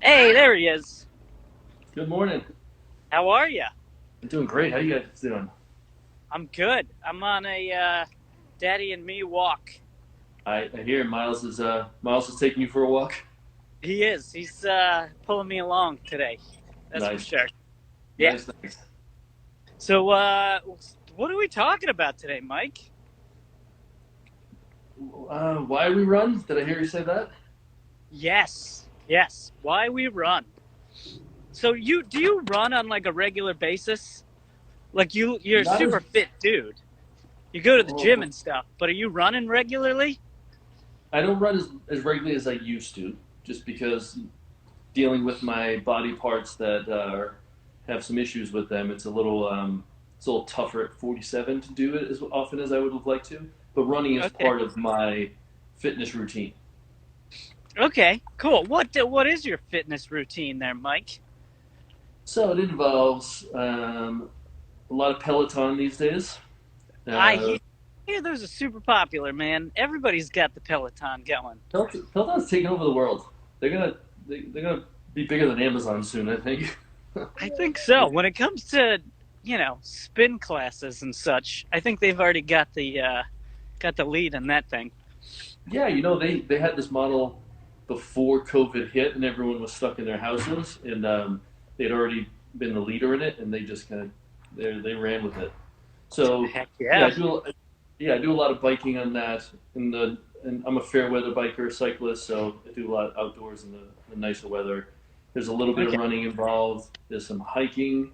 Hey, there he is. Good morning. How are you? I'm doing great. How you guys doing? I'm good. I'm on a daddy and me walk. I hear Miles is taking you for a walk. He is. He's pulling me along today. That's for Nice, sure. Yeah. nice, nice. So, what are we talking about today, Mike? Why we run? Did I hear you say that? Yes. Yes. Why we run. So, do you run on like a regular basis? Like you're a Not as super fit dude. You go to the gym well, and stuff, but are you running regularly? I don't run as regularly as I used to, just because dealing with my body parts that have some issues with them. It's a little tougher at 47 to do it as often as I would have liked to. But running is Okay. part of my fitness routine. Okay. Cool. What is your fitness routine there, Mike? So it involves a lot of Peloton these days. I Uh, hear those are super popular, man. Everybody's got the Peloton going. Peloton's taking over the world. They're gonna be bigger than Amazon soon, I think. I think so. When it comes to spin classes and such, I think they've already got the lead in that thing. Yeah, they had this model before COVID hit, and everyone was stuck in their houses, and they'd already been the leader in it, and they just kind of they ran with it. So Heck yeah, yeah. I do a lot of biking on that. And I'm a fair weather biker, cyclist, so I do a lot outdoors in the nicer weather. There's a little bit of Okay. running involved. There's some hiking.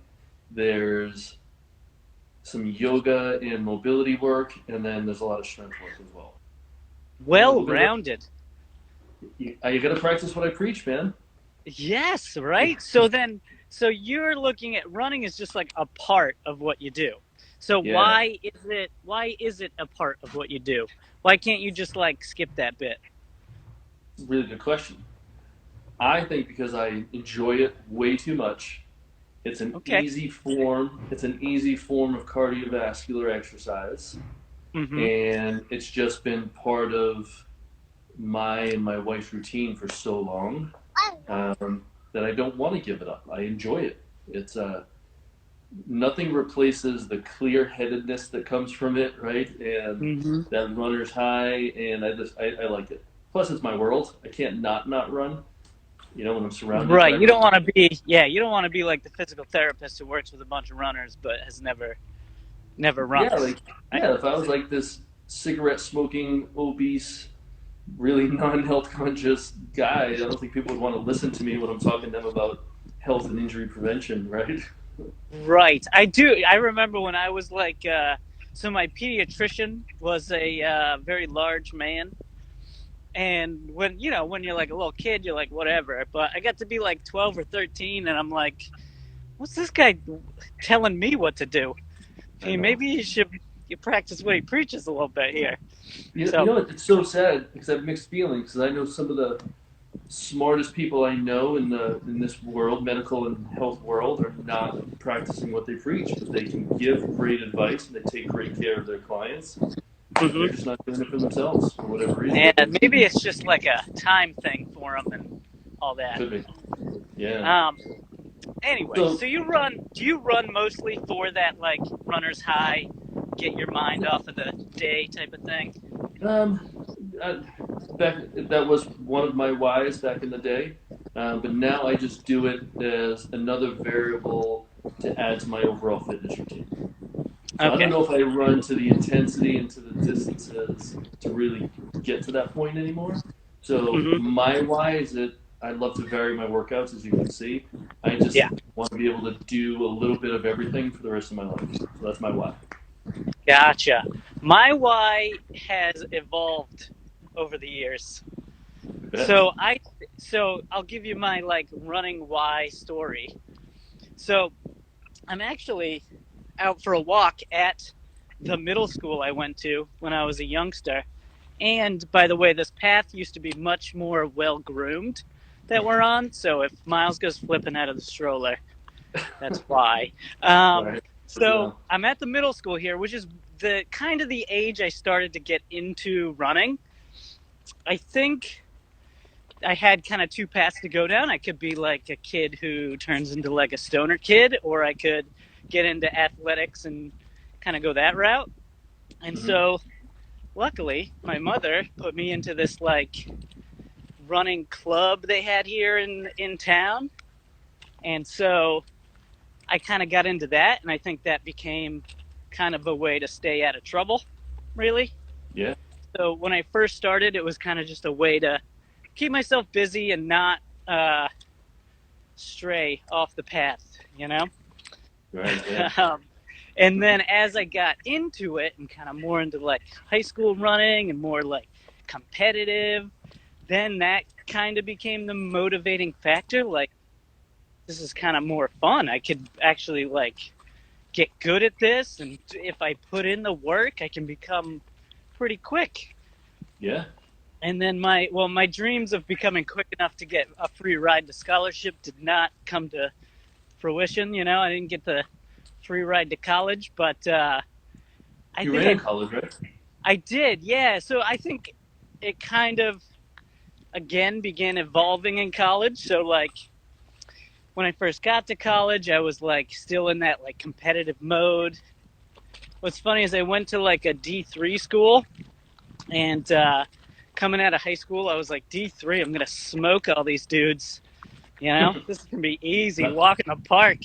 There's some yoga and mobility work, and then there's a lot of strength work as well. Yeah, a Well little bit of rounded. you got to practice what I preach, man. Yes, right? So you're looking at running as just like a part of what you do. So Yeah, why is it a part of what you do? Why can't you just like skip that bit? really good question. I think because I enjoy it way too much. Okay. It's an easy form of cardiovascular exercise, Mhm. and it's just been part of my and my wife's routine for so long that I don't want to give it up. I enjoy it. It's nothing replaces the clear headedness that comes from it, right? And Mhm. that runner's high, and I like it. Plus, it's my world. I can't not run. When I'm surrounded Right. by You don't runners. want to be you don't want to be like the physical therapist who works with a bunch of runners but has never run. Yeah, like Right? yeah. If I was like this cigarette smoking, obese, really non-health conscious guy, I don't think people would want to listen to me when I'm talking to them about health and injury prevention, right? Right. I do. I remember when I was like so my pediatrician was a very large man, and when you're like a little kid you're like whatever, but I got to be like 12 or 13 and I'm like, what's this guy telling me what to do? I know. Maybe you practice what he preaches a little bit here. You So know, it's so sad because I have mixed feelings because I know some of the smartest people I know in this world, medical and health world, are not practicing what they preach, but they can give great advice and they take great care of their clients, but they're mhm. just not doing it for themselves for whatever reason. And maybe it's just like a time thing for them and all that. Could be. Yeah. Um, anyway, So so you run? Do you run mostly for that like runner's high, get your mind off of the day type of thing? um, I, back that was one of my whys back in the day, but now I just do it as another variable to add to my overall fitness routine. So I don't Okay. know if I run to the intensity and to the distances to really get to that point anymore. So Hmm. my why is that I love to vary my workouts, as you can see. I just Yeah. want to be able to do a little bit of everything for the rest of my life. So that's my why. Gotcha. My why has evolved over the years. I bet. So I so I'll give you my like running why story. So I'm actually out for a walk at the middle school I went to when I was a youngster. And by the way, this path used to be much more well groomed that we're on. So if Miles goes flipping out of the stroller, that's why. Um, Right. Good to so know. I'm at the middle school here, which is the kind of the age I started to get into running. I think I had kind of two paths to go down. I could be like a kid who turns into like a stoner kid, or I could get into athletics and kind of go that route. And Mm-hmm. so, luckily, my mother put me into this like running club they had here in town. And so I kind of got into that, and I think that became kind of a way to stay out of trouble, really. Yeah. So when I first started, it was kind of just a way to keep myself busy and not stray off the path, you know? Right. Yeah. And then as I got into it and kind of more into like high school running and more like competitive, then that kind of became the motivating factor. Like, this is kind of more fun. I could actually like get good at this, and if I put in the work, I can become pretty quick. Yeah. And then my dreams of becoming quick enough to get a free ride to scholarship did not come to fruition. You know, I didn't get the free ride to college, but I You think ran in college, right? I did. Yeah. So I think it kind of again began evolving in college. So like when I first got to college, I was like still in that like competitive mode. What's funny is I went to like a D3 school, and coming out of high school, I was like, D3, I'm gonna smoke all these dudes. You know, this is gonna be easy. Walk in the park.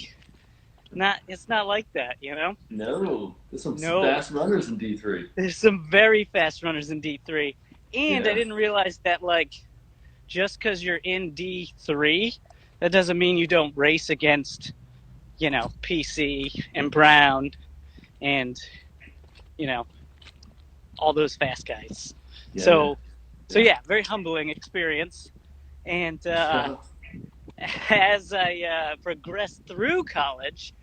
It's not like that. You know. No, there's some No, fast runners in D3. there's some very fast runners in D3, and I Yeah. didn't realize that like just because you're in D3, that doesn't mean you don't race against, you know, PC and Brown and, you know, all those fast guys. Yeah. So yeah, very humbling experience. And as I progressed through college,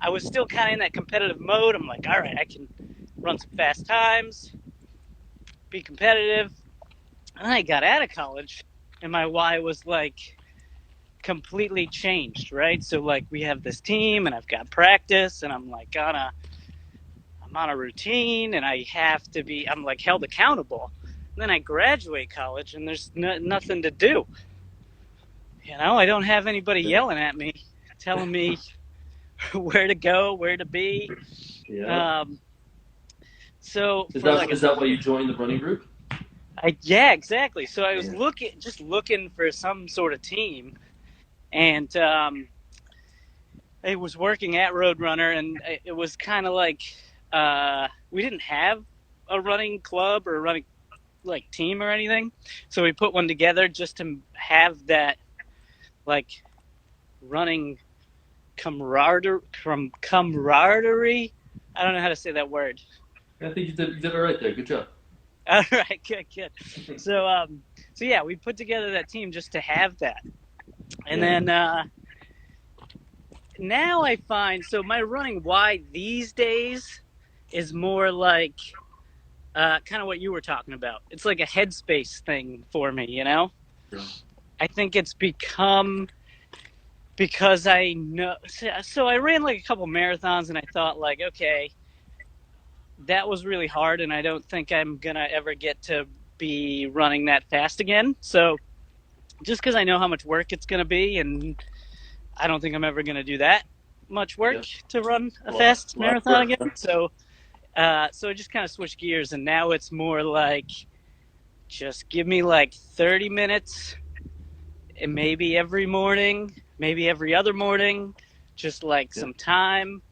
I was still kind of in that competitive mode. I'm like, all right, I can run some fast times, be competitive. And then I got out of college, and my why was like completely changed, right? So like we have this team, and I've got practice, and I'm like I'm on a routine, and I'm like held accountable. And then I graduate college, and there's nothing to do. You know, I don't have anybody yelling at me, telling me where to go, where to be. Yeah. So Is for that like is that why you joined the running group? yeah, exactly. So I was Yeah. looking for some sort of team, and I was working at Roadrunner, and it was kind of like we didn't have a running club or a running like team or anything, so we put one together just to have that like running camaraderie. I don't know how to say that word. I think you did it right there. Good job. All right, good. So yeah, we put together that team just to have that, and Yeah. then now I find so my running why these days is more like kind of what you were talking about. It's like a headspace thing for me, you know. Yeah. I think it's become because I know. So I ran like a couple marathons, and I thought like, okay, that was really hard, and I don't think I'm gonna ever get to be running that fast again. So just because I know how much work it's gonna be, and I don't think I'm ever gonna do that much work to run a fast A lot of marathon work, huh? again. So I just kind of switched gears, and now it's more like just give me like 30 minutes, and maybe every morning, maybe every other morning, just like some time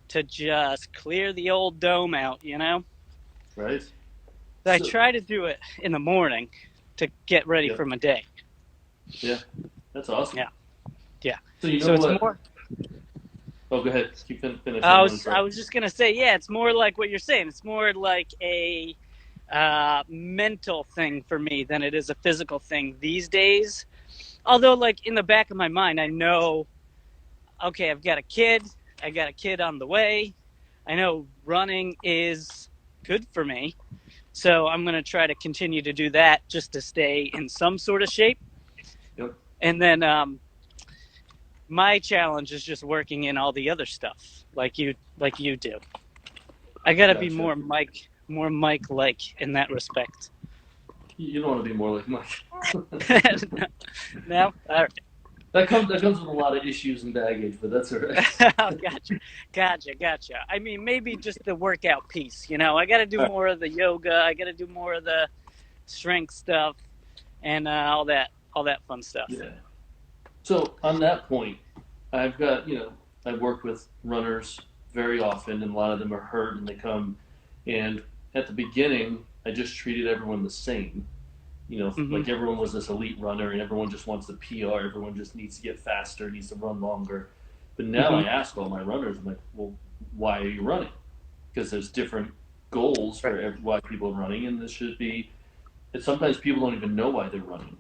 to just clear the old dome out, you know? Right. I So, try to do it in the morning to get ready yeah. for my day. Yeah. That's awesome. Yeah. So you know So it's what? more. Oh, go ahead. Keep finishing. I was just gonna say, yeah, it's more like what you're saying. It's more like a mental thing for me than it is a physical thing these days. Although, like in the back of my mind, I know, okay, I've got a kid. I got a kid on the way. I know running is good for me, so I'm gonna try to continue to do that just to stay in some sort of shape. Yep. And then my challenge is just working in all the other stuff, like you do. I gotta be Gotcha. more Mike like in that respect. You don't want to be more like Mike. No? All right. That comes with a lot of issues and baggage, but that's all right. Gotcha. Gotcha. I mean, maybe just the workout piece. I got to do All right. more of the yoga. I got to do more of the strength stuff and all that fun stuff. Yeah. So on that point, I've got I work with runners very often, and a lot of them are hurt, and they come, and at the beginning, I just treated everyone the same. Hmm. Like everyone was this elite runner, and everyone just wants the PR. Everyone just needs to get faster, needs to run longer. But now Hmm. I ask all my runners, I'm like, well, why are you running? Because there's different goals Right. for why people are running, and this should be. And sometimes people don't even know why they're running.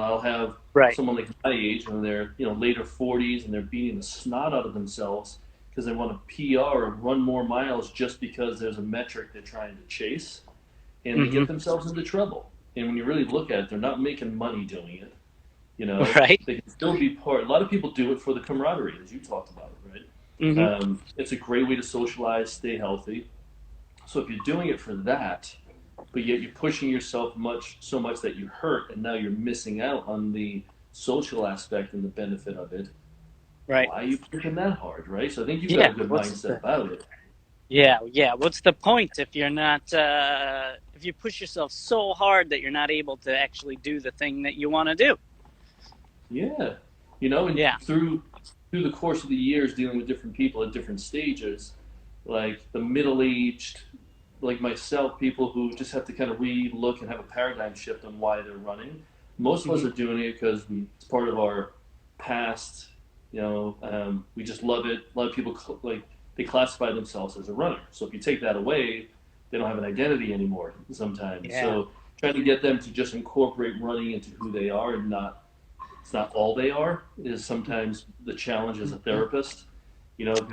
I'll have Right. someone like my age when they're later 40s and they're beating the snot out of themselves because they want a PR or run more miles just because there's a metric they're trying to chase, and they Hmm. get themselves into trouble. And when you really look at it, they're not making money doing it. Right. They can still be part. A lot of people do it for the camaraderie, as you talked about, right? Hmm. It's a great way to socialize, stay healthy. So if you're doing it for that, but yet you're pushing yourself so much that you hurt, and now you're missing out on the social aspect and the benefit of it. Right. Why are you pushing that hard, right? So I think you've got Yeah. a good What's mindset the about it. Yeah, yeah. What's the point if you're not if you push yourself so hard that you're not able to actually do the thing that you want to do? Yeah, and Yeah. through the course of the years dealing with different people at different stages, like the middle aged, like myself, people who just have to kind of re-look and have a paradigm shift on why they're running. Most of us Hmm. are doing it because it's part of our past. We just love it. A lot of people like they classify themselves as a runner. So if you take that away, they don't have an identity anymore. Sometimes, Yeah. so trying to get them to just incorporate running into who they are and not it's not all they are is sometimes the challenge as a Hmm. therapist.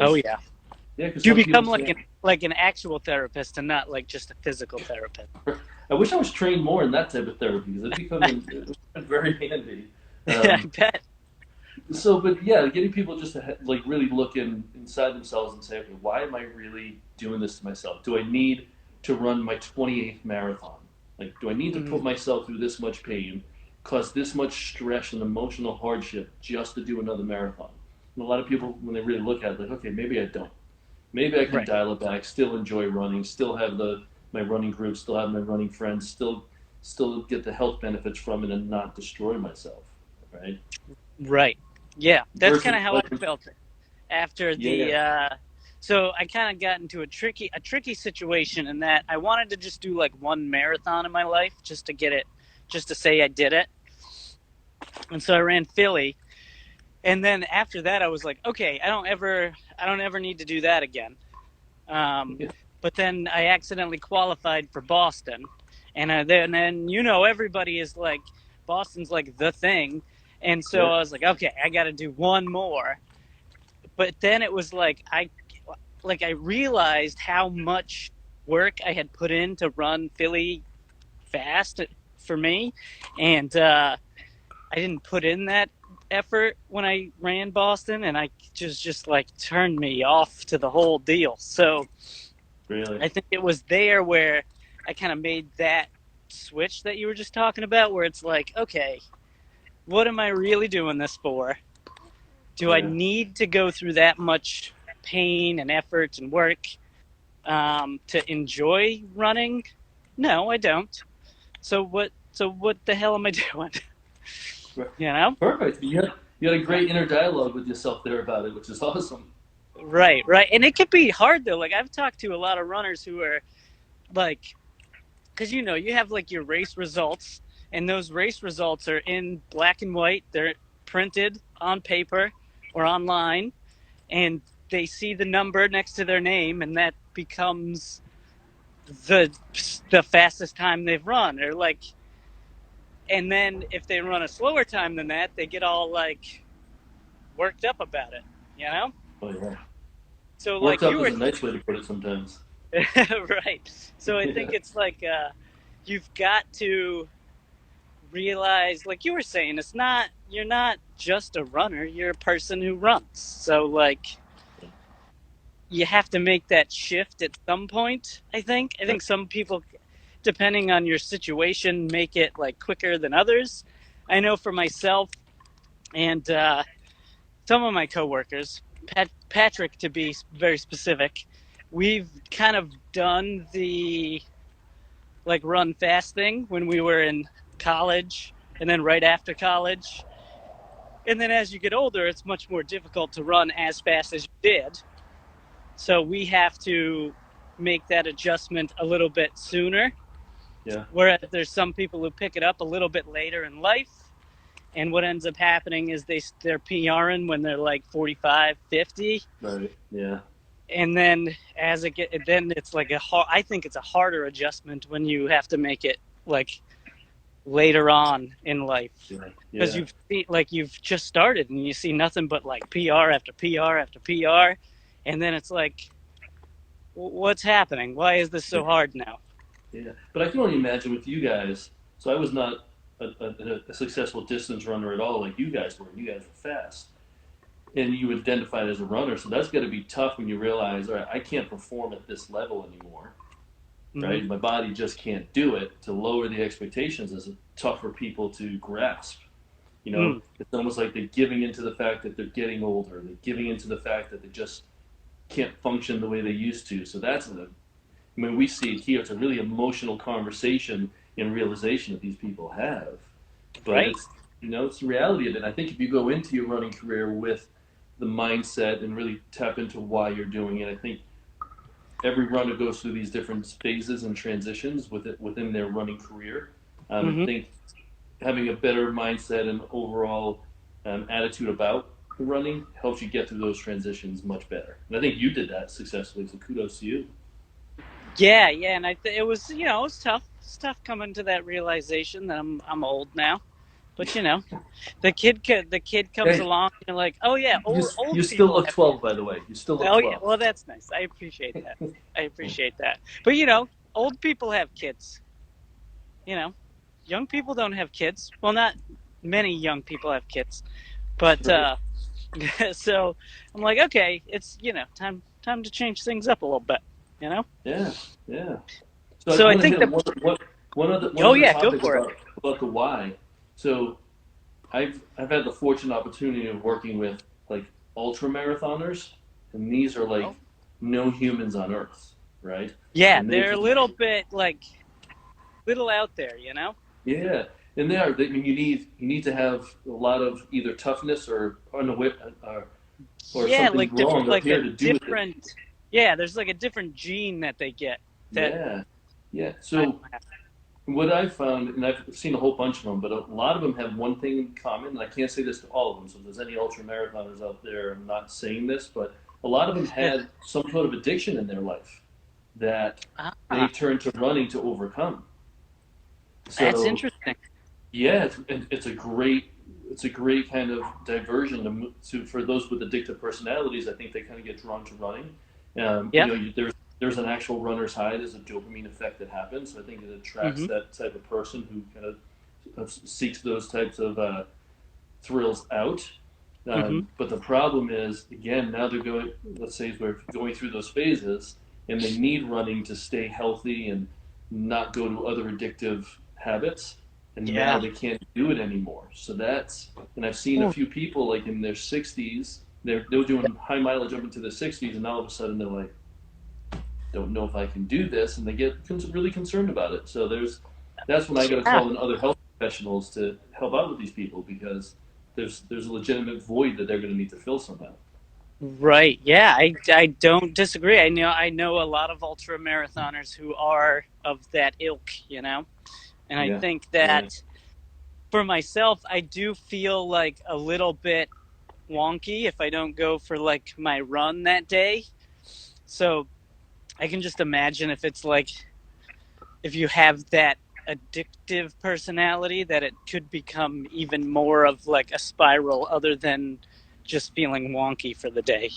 Oh Because yeah. Do you some people become like can't. an actual therapist and not like just a physical therapist? I wish I was trained more in that type of therapy because it very handy. I Um, bet. but yeah, getting people just to like really look inside themselves and say, okay, why am I really doing this to myself? Do I need to run my 28th marathon? Like, do I need to put Mm. myself through this much pain, cause this much stress and emotional hardship just to do another marathon? And a lot of people, when they really look at it, like, okay, maybe I don't. Maybe I can Right. dial it back, still enjoy running, still have my running group, still have my running friends, still get the health benefits from it, and not destroy myself, right? Right. Yeah. That's kind Versus of how I like, felt after the. yeah, So I kind of got into a tricky situation in that I wanted to just do like one marathon in my life just to get it, just to say I did it. And so I ran Philly, and then after that I was like, okay, I don't ever need to do that again. Um, yeah, but then I accidentally qualified for Boston, and then everybody is like, Boston's like the thing, and so yeah, I was like, okay, I got to do one more. But then it was like I realized how much work I had put in to run Philly fast for me, and I didn't put in that effort when I ran Boston, and I just like turned me off to the whole deal. So really, I think it was there where I kind of made that switch that you were just talking about, where it's like, okay, what am I really doing this for? Do I yeah. need to go through that much pain and effort and work to enjoy running? No, I don't. So what? So what the hell am I doing? You know? Perfect. You had a great inner dialogue with yourself there about it, which is awesome. Right, right. And it can be hard though. Like I've talked to a lot of runners who are like, because you have like your race results, and those race results are in black and white. They're printed on paper or online, and they see the number next to their name, and that becomes the the fastest time they've run. Or like, and then if they run a slower time than that, they get all like worked up about it. You know. Oh yeah, So worked like up you is were a nice way to put it sometimes. right. So I think Yeah, it's like you've got to realize, like you were saying, you're not just a runner, you're a person who runs. So like you have to make that shift at some point. I think some people depending on your situation, make it like quicker than others. I know for myself and some of my coworkers, Patrick to be very specific, we've kind of done the like run fast thing when we were in college and then right after college. And then as you get older, it's much more difficult to run as fast as you did. So we have to make that adjustment a little bit sooner. Yeah. Whereas there's some people who pick it up a little bit later in life. And what ends up happening is they're PRing when they're like 45, 50. Right. Yeah. And then then it's like I think it's a harder adjustment when you have to make it like later on in life, Yeah. because Yeah. you've just started and you see nothing but like PR after PR after PR, and then it's like, what's happening? Why is this so hard now? Yeah. But I can only imagine with you guys. So I was not a successful distance runner at all, like you guys were. You guys were fast, and you identified as a runner. So that's got to be tough when you realize, all right, I can't perform at this level anymore. Mm-hmm. Right? My body just can't do it. To lower the expectations is tough for people to grasp. You know, Mm. it's almost like they're giving into the fact that they're getting older. They're giving into the fact that they just can't function the way they used to. So I mean, we see it here. It's a really emotional conversation and realization that these people have. But Right. it's the reality of it. I think if you go into your running career with the mindset and really tap into why you're doing it, I think every runner goes through these different phases and transitions within their running career. I Mm-hmm. think having a better mindset and overall attitude about running helps you get through those transitions much better. And I think you did that successfully. So kudos to you. Yeah, yeah, and it was it was tough. It's tough coming to that realization that I'm old now, but the kid comes Hey, along and you're like, oh yeah, you old you still people look have. 12, by the way. You still look Oh yeah, 12. well that's nice. I appreciate that. I appreciate that. But old people have kids. You know, young people don't have kids. Well, not many young people have kids. But Right? so I'm like, okay, it's time to change things up a little bit. You know. Yeah, yeah. So I So I want to think hit the one oh other yeah, go topic for it. about the why. So I've had the fortunate opportunity of working with like ultra marathoners, and these are like Oh no humans on Earth, right? yeah, And they they're a can, little bit like little out there. yeah, and they are. I mean, you need to have a lot of either toughness or unaware or Yeah, something like wrong up like a here to do with it. different. Yeah, there's like a different gene that they get that Yeah, yeah. I So don't have. what I've found, and I've seen a whole bunch of them, but a lot of them have one thing in common, and I can't say this to all of them. So if there's any ultra marathoners out there, I'm not saying this, but a lot of them had some sort of addiction in their life that they Ah, turned to running to overcome. that's So interesting. yeah, it's a great kind of diversion for those with addictive personalities. I think they kind of get drawn to running. Yeah. There's an actual runner's high. There's a dopamine effect that happens. So I think it attracts Hmm. that type of person who kind of seeks those types of thrills out. Hmm. But the problem is, again, now they're going. Let's say we're going through those phases, and they need running to stay healthy and not go to other addictive habits. And now Yeah. they can't do it anymore. So and I've seen a Oh, few people like in their 60s. They're doing high mileage up into the 60s, and all of a sudden they're like, don't know if I can do this, and they get really concerned about it. So that's when I got to yeah. call in other health professionals to help out with these people because there's a legitimate void that they're going to need to fill somehow. Right. Yeah. I don't disagree. I know a lot of ultra marathoners who are of that ilk. And I Yeah, think yeah, that for myself, I do feel like a little bit wonky if I don't go for like my run that day. So I can just imagine if it's like if you have that addictive personality that it could become even more of like a spiral other than just feeling wonky for the day.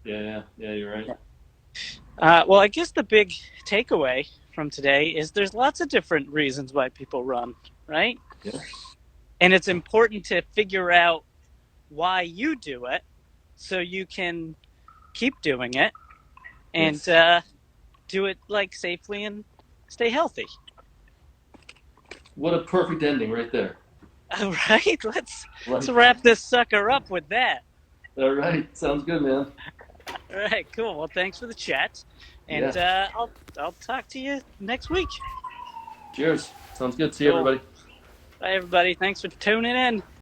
yeah, yeah. You're right. Well, I guess the big takeaway from today is there's lots of different reasons why people run, right? Yeah, And it's important to figure out why you do it so you can keep doing it and yes, do it like safely and stay healthy. What a perfect ending right there. All right, let's Right. wrap this sucker up with that. All right. Sounds good, man. All right, cool. Well, thanks for the chat, and Yeah. I'll talk to you next week. Cheers. Sounds good. See you, Cool. everybody. Bye, everybody. Thanks for tuning in.